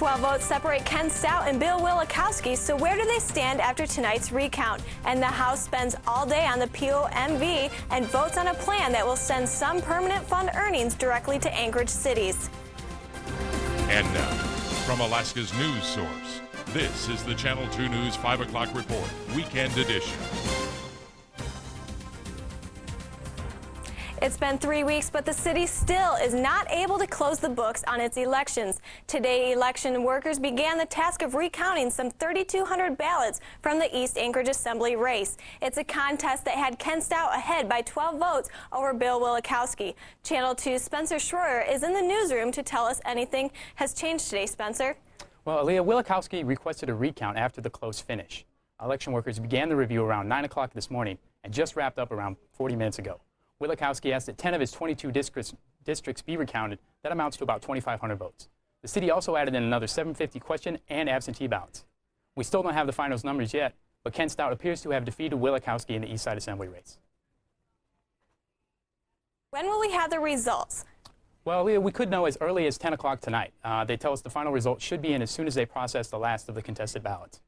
12 votes separate Ken Stout and Bill Wielechowski, so where do they stand after tonight's recount? And the House spends all day on the POMV and votes on a plan that will send some permanent fund earnings directly to Anchorage cities. And now, from Alaska's news source, this is the Channel 2 News 5 o'clock report, weekend edition. It's been 3 weeks, but the city still is not able to close the books on its elections. Today, election workers began the task of recounting some 3,200 ballots from the East Anchorage Assembly race. It's a contest that had Ken Stout ahead by 12 votes over Bill Wielechowski. Channel 2's Spencer Schroeder is in the newsroom to tell us anything has changed today. Spencer? Well, Aaliyah, Wielechowski requested a recount after the close finish. Election workers began the review around 9 o'clock this morning and just wrapped up around 40 minutes ago. Wielechowski asked that 10 of his 22 districts be recounted. That amounts to about 2,500 votes. The city also added in another 750 question and absentee ballots. We still don't have the finals numbers yet, but Ken Stout appears to have defeated Wielechowski in the East Side Assembly race. When will we have the results? Well, we could know as early as 10 o'clock tonight. They tell us the final results should be in as soon as they process the last of the contested ballots.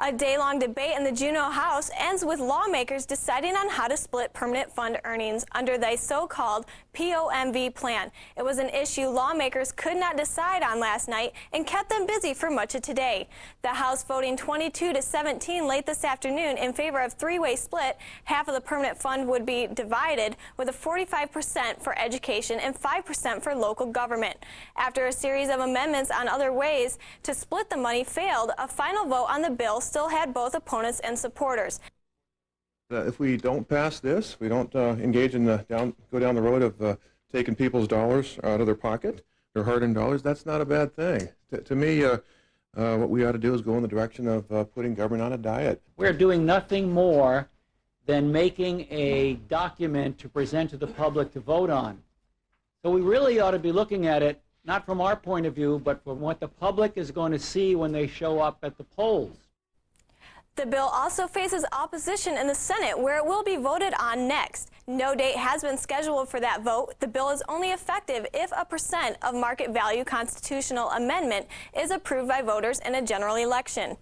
A day-long debate in the Juneau House ends with lawmakers deciding on how to split permanent fund earnings under the so-called POMV plan. It was an issue lawmakers could not decide on last night and kept them busy for much of today. The House voting 22-17 late this afternoon in favor of three-way split. Half of the permanent fund would be divided, with a 45% for education and 5% for local government. After a series of amendments on other ways to split the money failed, a final vote on the bill still had both opponents and supporters. If we don't pass this, we don't engage in go down the road of taking people's dollars out of their pocket, their hard-earned dollars, that's not a bad thing. To me, what we ought to do is go in the direction of putting government on a diet. We're doing nothing more than making a document to present to the public to vote on. So we really ought to be looking at it not from our point of view, but from what the public is going to see when they show up at the polls. The bill also faces opposition in the Senate, where it will be voted on next. No date has been scheduled for that vote. The bill is only effective if a % of market value constitutional amendment is approved by voters in a general election.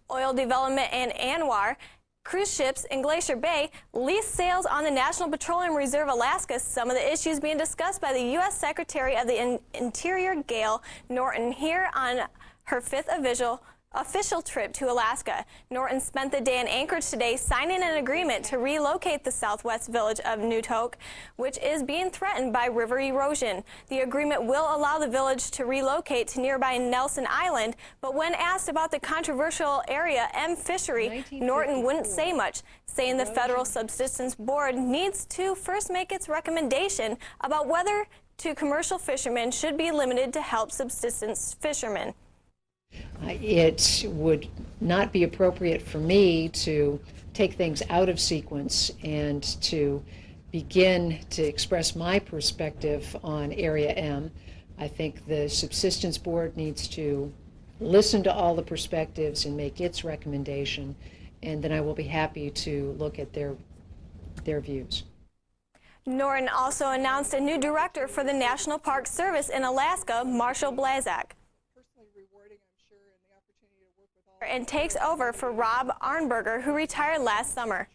Oil development in ANWR, cruise ships in Glacier Bay, lease sales on the National Petroleum Reserve Alaska, some of the issues being discussed by the U.S. Secretary of the Interior, Gail Norton, here on her fifth official trip to Alaska. Norton spent the day in Anchorage today signing an agreement to relocate the southwest village of Newtok, which is being threatened by river erosion. The agreement will allow the village to relocate to nearby Nelson Island, but when asked about the controversial area M Fishery, Norton wouldn't say much, saying the Federal Subsistence Board needs to first make its recommendation about whether to commercial fishermen should be limited to help subsistence fishermen. It would not be appropriate for me to take things out of sequence and to begin to express my perspective on Area M. I think the Subsistence Board needs to listen to all the perspectives and make its recommendation, and then I will be happy to look at their views. Norton also announced a new director for the National Park Service in Alaska, Marshall Blazak, and takes over for Rob Arnberger, who retired last summer.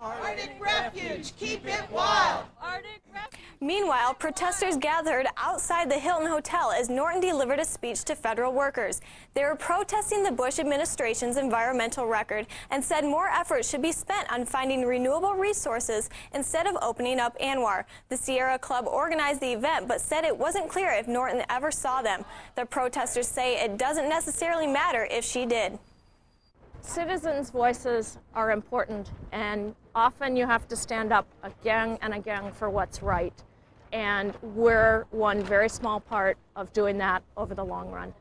Arctic Refuge, keep it wild! Meanwhile, protesters gathered outside the Hilton Hotel as Norton delivered a speech to federal workers. They were protesting the Bush administration's environmental record and said more effort should be spent on finding renewable resources instead of opening up ANWR. The Sierra Club organized the event but said it wasn't clear if Norton ever saw them. The protesters say it doesn't necessarily matter if she did. Citizens' voices are important, and often you have to stand up again and again for what's right. And we're one very small part of doing that over the long run.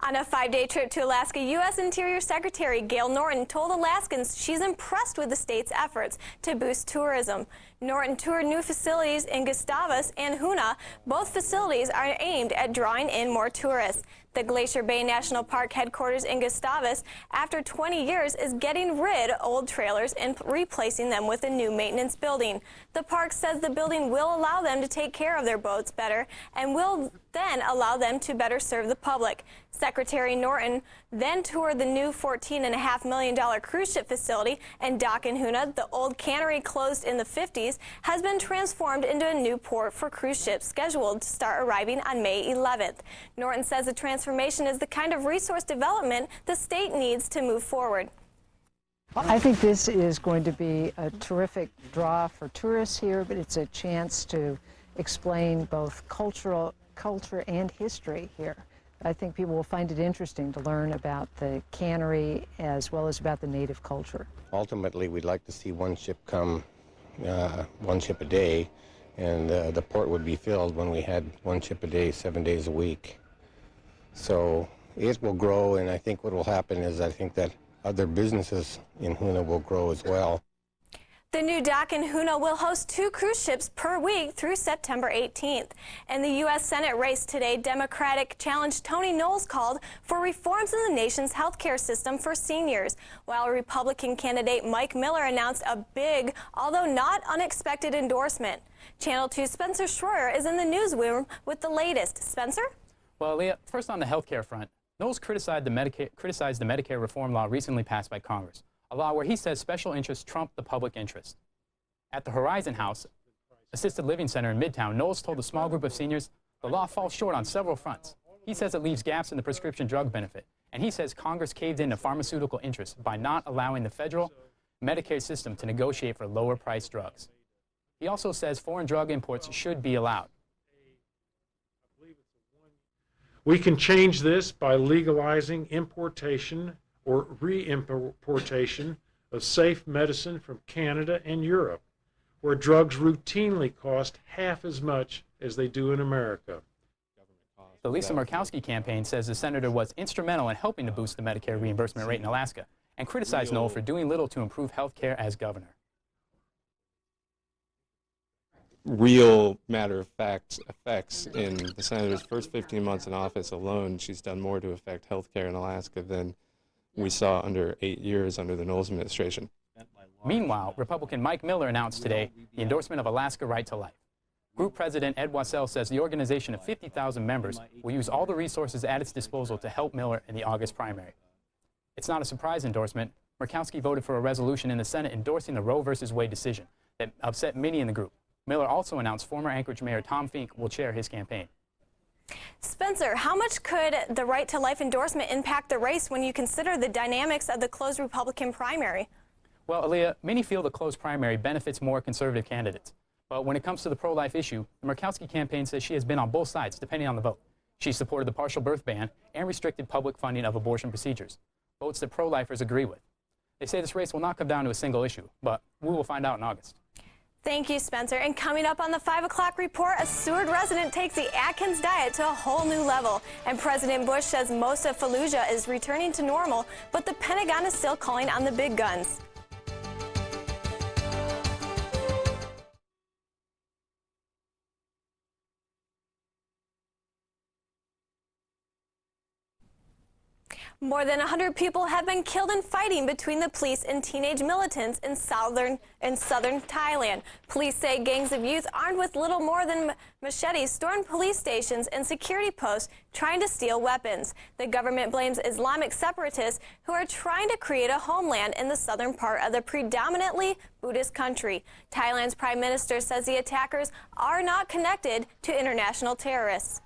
On a 5-day trip to Alaska, U.S. Interior Secretary Gail Norton told Alaskans she's impressed with the state's efforts to boost tourism. Norton toured new facilities in Gustavus and Hoonah. Both facilities are aimed at drawing in more tourists. The Glacier Bay National Park headquarters in Gustavus, after 20 years, is getting rid of old trailers and replacing them with a new maintenance building. The park says the building will allow them to take care of their boats better and will then allow them to better serve the public. Secretary Norton then toured the new $14.5 million cruise ship facility and dock in Hoonah. The old cannery, closed in the 50s, has been transformed into a new port for cruise ships scheduled to start arriving on May 11th. Norton says the transformation is the kind of resource development the state needs to move forward. I think this is going to be a terrific draw for tourists here, but it's a chance to explain both culture and history here. I think people will find it interesting to learn about the cannery as well as about the native culture. Ultimately, we'd like to see one ship come, one ship a day, and the port would be filled when we had one ship a day, 7 days a week. So it will grow, and I think what will happen is I think that other businesses in Hoonah will grow as well. The new dock in Hoonah will host 2 cruise ships per week through September 18th. In the U.S. Senate race today, Democratic challenge Tony Knowles called for reforms in the nation's health care system for seniors, while Republican candidate Mike Miller announced a big, although not unexpected, endorsement. Channel 2's Spencer Schroyer is in the newsroom with the latest. Spencer? Well, Leah, first on the health care front, Knowles criticized the Medicare reform law recently passed by Congress, a law where he says special interests trump the public interest. At the Horizon House Assisted Living Center in Midtown, Knowles told a small group of seniors the law falls short on several fronts. He says it leaves gaps in the prescription drug benefit, and he says Congress caved into pharmaceutical interests by not allowing the federal Medicare system to negotiate for lower-priced drugs. He also says foreign drug imports should be allowed. We can change this by legalizing importation or re-importation of safe medicine from Canada and Europe, where drugs routinely cost half as much as they do in America. The Lisa Murkowski campaign says the senator was instrumental in helping to boost the Medicare reimbursement rate in Alaska and criticized Knowles for doing little to improve health care as governor. Real matter-of-fact effects in the senator's first 15 months in office alone. She's done more to affect health care in Alaska than we saw under 8 years under the Knowles administration. Meanwhile, Republican Mike Miller announced today the endorsement of Alaska Right to Life. Group President Ed Wassell says the organization of 50,000 members will use all the resources at its disposal to help Miller in the August primary. It's not a surprise endorsement. Murkowski voted for a resolution in the Senate endorsing the Roe v. Wade decision that upset many in the group. Miller also announced former Anchorage Mayor Tom Fink will chair his campaign. Spencer, how much could the Right to Life endorsement impact the race when you consider the dynamics of the closed Republican primary? Well, Aaliyah, many feel the closed primary benefits more conservative candidates. But when it comes to the pro-life issue, the Murkowski campaign says she has been on both sides, depending on the vote. She supported the partial birth ban and restricted public funding of abortion procedures, votes that pro-lifers agree with. They say this race will not come down to a single issue, but we will find out in August. Thank you, Spencer. And coming up on the 5 o'clock report, a Seward resident takes the Atkins diet to a whole new level. And President Bush says most of Fallujah is returning to normal, but the Pentagon is still calling on the big guns. More than 100 people have been killed in fighting between the police and teenage militants in southern Thailand. Police say gangs of youth armed with little more than machetes stormed police stations and security posts trying to steal weapons. The government blames Islamic separatists who are trying to create a homeland in the southern part of the predominantly Buddhist country. Thailand's prime minister says the attackers are not connected to international terrorists.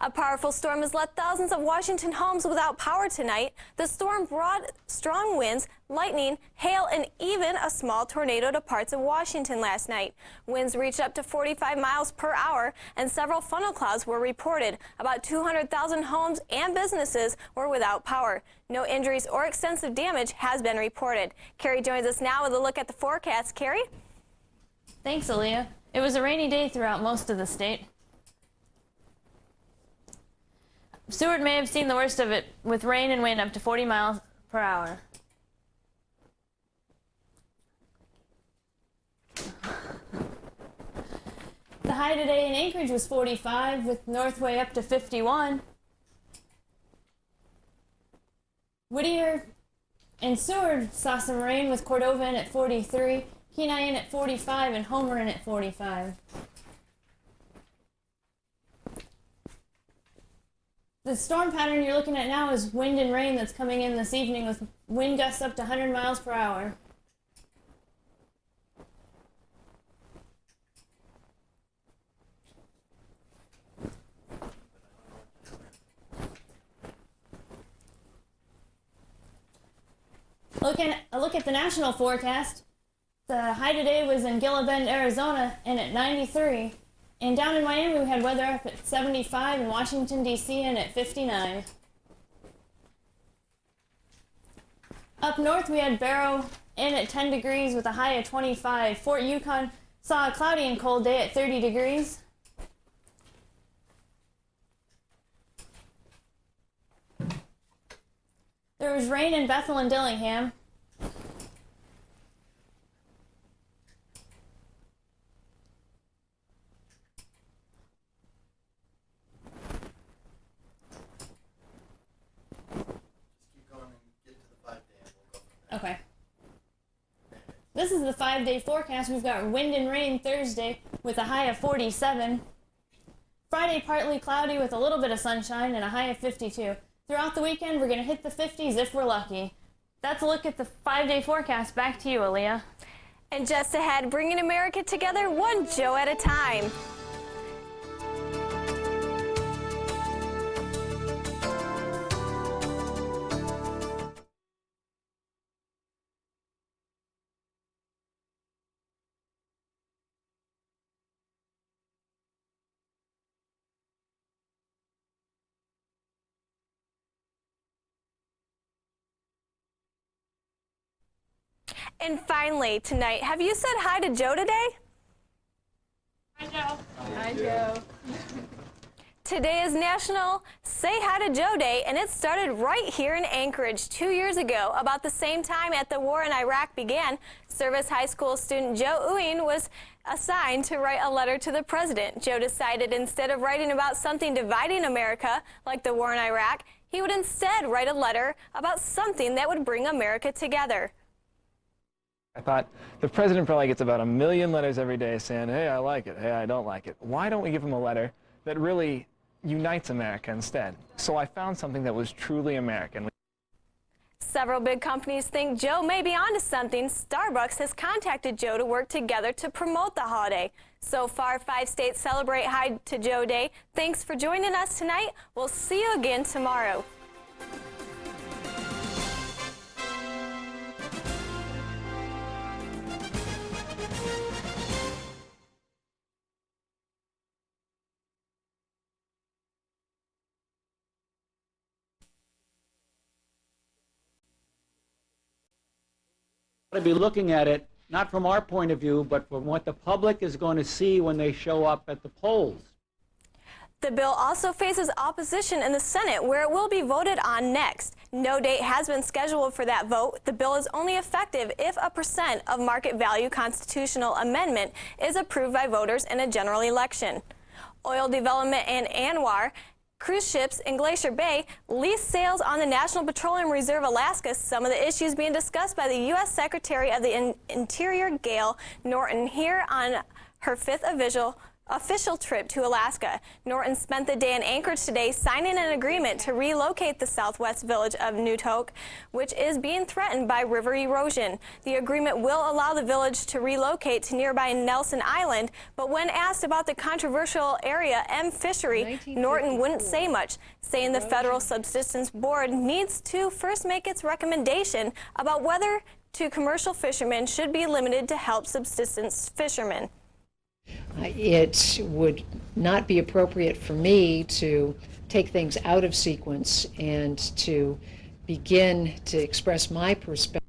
A powerful storm has left thousands of Washington homes without power tonight. The storm brought strong winds, lightning, hail, and even a small tornado to parts of Washington last night. Winds reached up to 45 miles per hour, and several funnel clouds were reported. About 200,000 homes and businesses were without power. No injuries or extensive damage has been reported. Carrie joins us now with a look at the forecast. Carrie? Thanks, Aaliyah. It was a rainy day throughout most of the state. Seward may have seen the worst of it with rain and wind up to 40 miles per hour. The high today in Anchorage was 45 with Northway up to 51. Whittier and Seward saw some rain with Cordova in at 43, Kenai in at 45, and Homer in at 45. The storm pattern you're looking at now is wind and rain that's coming in this evening with wind gusts up to 100 miles per hour. A look at the national forecast. The high today was in Gila Bend, Arizona, and at 93. And down in Miami, we had weather up at 75, and Washington, D.C., and at 59. Up north, we had Barrow in at 10 degrees with a high of 25. Fort Yukon saw a cloudy and cold day at 30 degrees. There was rain in Bethel and Dillingham. Okay. This is the 5-day forecast. We've got wind and rain Thursday with a high of 47. Friday, partly cloudy with a little bit of sunshine and a high of 52. Throughout the weekend, we're going to hit the 50s if we're lucky. That's a look at the 5-day forecast. Back to you, Aaliyah. And just ahead, bringing America together one Joe at a time. And finally, tonight, have you said hi to Joe today? Hi, Joe. Hi, Joe. Today is National Say Hi to Joe Day, and it started right here in Anchorage 2 years ago. About the same time that the war in Iraq began, Service High School student Joe Ewing was assigned to write a letter to the president. Joe decided instead of writing about something dividing America, like the war in Iraq, he would instead write a letter about something that would bring America together. I thought, the president probably gets about 1 million letters every day saying, hey, I like it, hey, I don't like it. Why don't we give him a letter that really unites America instead? So I found something that was truly American. Several big companies think Joe may be onto something. Starbucks has contacted Joe to work together to promote the holiday. So far, 5 states celebrate Hi to Joe Day. Thanks for joining us tonight. We'll see you again tomorrow. To be looking at it not from our point of view, but from what the public is going to see when they show up at the polls. The bill also faces opposition in the Senate, where it will be voted on next. No date has been scheduled for that vote. The bill is only effective if a % of market value constitutional amendment is approved by voters in a general election. Oil development in Anwar, cruise ships in Glacier Bay, lease sales on the National Petroleum Reserve Alaska, some of the issues being discussed by the U.S. Secretary of the Interior, Gail Norton, here on her 5th official trip to Alaska. Norton spent the day in Anchorage today signing an agreement to relocate the southwest village of Newtok, which is being threatened by river erosion. The agreement will allow the village to relocate to nearby Nelson Island, but when asked about the controversial area M Fishery, Norton wouldn't say much, saying the Federal Subsistence Board needs to first make its recommendation about whether to commercial fishermen should be limited to help subsistence fishermen. It would not be appropriate for me to take things out of sequence and to begin to express my perspective